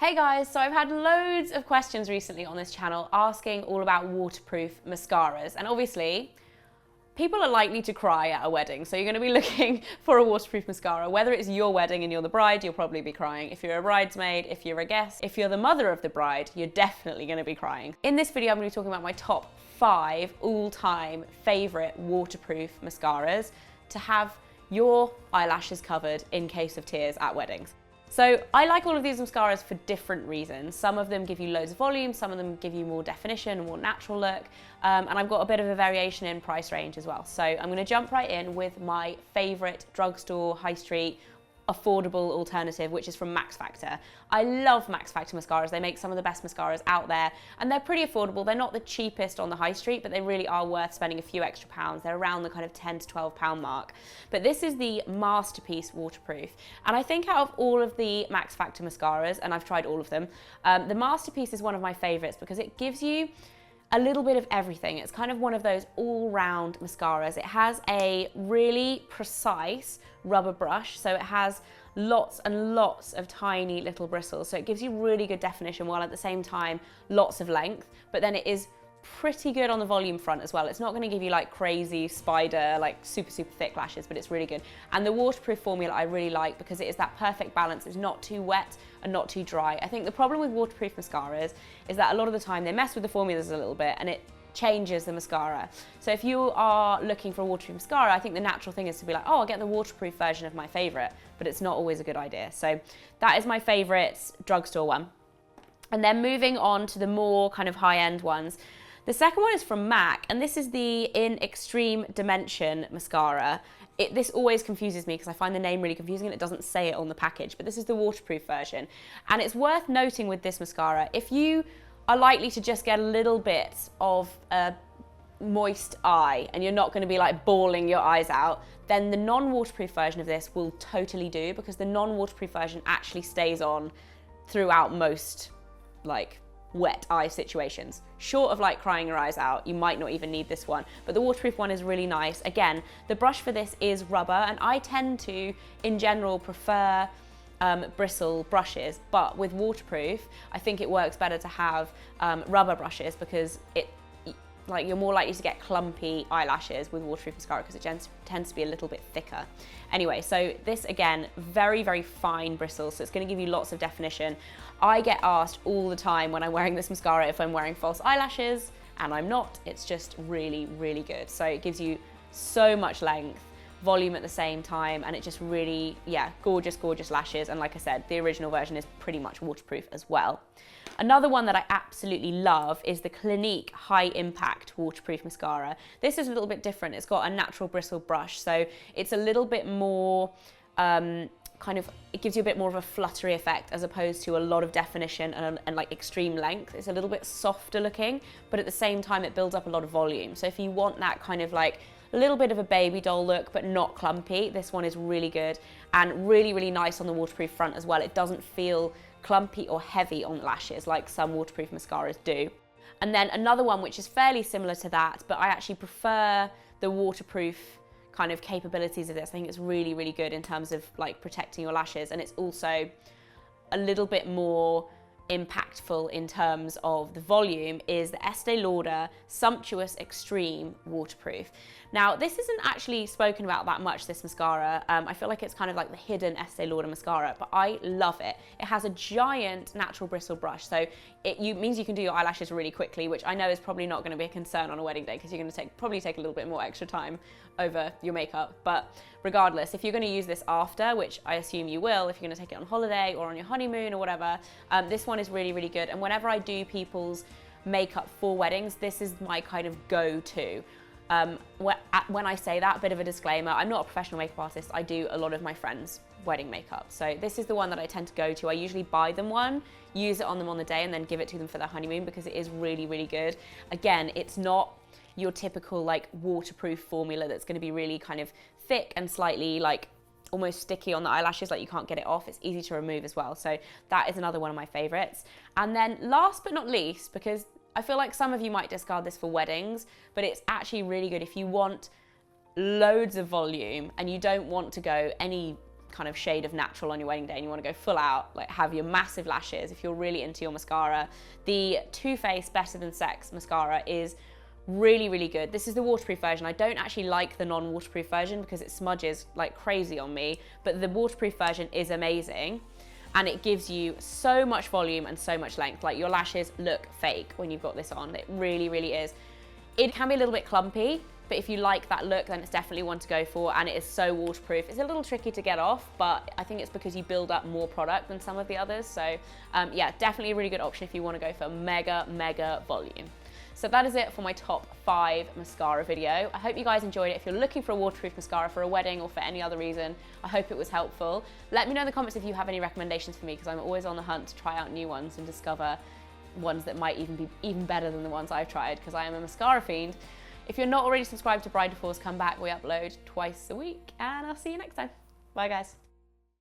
Hey guys, so I've had loads of questions recently on this channel asking all about waterproof mascaras, and obviously people are likely to cry at a wedding, so you're going to be looking for a waterproof mascara. Whether it's your wedding and you're the bride, you'll probably be crying. If you're a bridesmaid, if you're a guest, if you're the mother of the bride, you're definitely going to be crying. In this video I'm going to be talking about my top 5 all-time favourite waterproof mascaras to have your eyelashes covered in case of tears at weddings. So I like all of these mascaras for different reasons. Some of them give you loads of volume, some of them give you more definition, a more natural look, and I've got a bit of a variation in price range as well. So I'm gonna jump right in with my favorite drugstore, high street, affordable alternative, which is from Max Factor. I love Max Factor mascaras. They make some of the best mascaras out there, and they're pretty affordable. They're not the cheapest on the high street, but they really are worth spending a few extra pounds. They're around the kind of £10 to £12 mark. But this is the Masterpiece Waterproof. And I think out of all of the Max Factor mascaras, and I've tried all of them, the Masterpiece is one of my favorites because it gives you a little bit of everything. It's kind of one of those all-round mascaras. It has a really precise rubber brush, so it has lots and lots of tiny little bristles, so it gives you really good definition while at the same time lots of length, but then it is pretty good on the volume front as well. It's not going to give you like crazy spider, like super thick lashes, but it's really good. And the waterproof formula I really like because it is that perfect balance. It's not too wet and not too dry. I think the problem with waterproof mascaras is that a lot of the time they mess with the formulas a little bit and it changes the mascara. So if you are looking for a waterproof mascara, I think the natural thing is to be like, oh, I'll get the waterproof version of my favorite, but it's not always a good idea. So that is my favorite drugstore one. And then moving on to the more kind of high-end ones. The second one is from MAC, and this is the In Extreme Dimension mascara. This always confuses me because I find the name really confusing and it doesn't say it on the package, but this is the waterproof version. And it's worth noting with this mascara, if you are likely to just get a little bit of a moist eye and you're not going to be like bawling your eyes out, then the non-waterproof version of this will totally do, because the non-waterproof version actually stays on throughout most like wet eye situations. Short of like crying your eyes out, you might not even need this one, but the waterproof one is really nice. Again, the brush for this is rubber, and I tend to, in general, prefer bristle brushes, but with waterproof, I think it works better to have rubber brushes because you're more likely to get clumpy eyelashes with waterproof mascara because it tends to be a little bit thicker. Anyway, so this again, very fine bristles, so it's going to give you lots of definition. I get asked all the time when I'm wearing this mascara if I'm wearing false eyelashes, and I'm not. It's just really good. So it gives you so much length, volume at the same time, and it just really, yeah, gorgeous lashes. And like I said, the original version is pretty much waterproof as well. Another one that I absolutely love is the Clinique High Impact Waterproof Mascara. This is a little bit different. It's got a natural bristle brush, so it's a little bit more it gives you a bit more of a fluttery effect as opposed to a lot of definition and like extreme length. It's a little bit softer looking, but at the same time it builds up a lot of volume. So if you want that kind of like a little bit of a baby doll look but not clumpy, this one is really good and really nice on the waterproof front as well. It doesn't feel clumpy or heavy on lashes like some waterproof mascaras do. And then another one which is fairly similar to that, but I actually prefer the waterproof kind of capabilities of this. I think it's really good in terms of like protecting your lashes, and it's also a little bit more impactful in terms of the volume, is the Estee Lauder Sumptuous Extreme Waterproof. Now, this isn't actually spoken about that much, this mascara. I feel like it's kind of like the hidden Estee Lauder mascara, but I love it. It has a giant natural bristle brush, so it means you can do your eyelashes really quickly, which I know is probably not going to be a concern on a wedding day because you're going to probably take a little bit more extra time over your makeup. But regardless, if you're going to use this after, which I assume you will, if you're going to take it on holiday or on your honeymoon or whatever, this one is really good. And whenever I do people's makeup for weddings, this is my kind of go-to. When I say that, bit of a disclaimer, I'm not a professional makeup artist. I do a lot of my friends' wedding makeup. So this is the one that I tend to go to. I usually buy them one, use it on them on the day, and then give it to them for their honeymoon because it is really good. Again, it's not your typical like waterproof formula that's going to be really kind of thick and slightly like almost sticky on the eyelashes, like you can't get it off. It's easy to remove as well. So that is another one of my favorites. And then last but not least, because I feel like some of you might discard this for weddings, but it's actually really good if you want loads of volume and you don't want to go any kind of shade of natural on your wedding day and you want to go full out, like have your massive lashes, if you're really into your mascara, the Too Faced Better Than Sex mascara is really, really good. This is the waterproof version. I don't actually like the non-waterproof version because it smudges like crazy on me, but the waterproof version is amazing. And it gives you so much volume and so much length. Like your lashes look fake when you've got this on. It really, really is. It can be a little bit clumpy, but if you like that look, then it's definitely one to go for, and it is so waterproof. It's a little tricky to get off, but I think it's because you build up more product than some of the others. So yeah, definitely a really good option if you want to go for mega, mega volume. So that is it for my top 5 mascara video. I hope you guys enjoyed it. If you're looking for a waterproof mascara for a wedding or for any other reason, I hope it was helpful. Let me know in the comments if you have any recommendations for me, because I'm always on the hunt to try out new ones and discover ones that might even be even better than the ones I've tried, because I am a mascara fiend. If you're not already subscribed to Bride Before's, come back. We upload twice a week, and I'll see you next time. Bye, guys.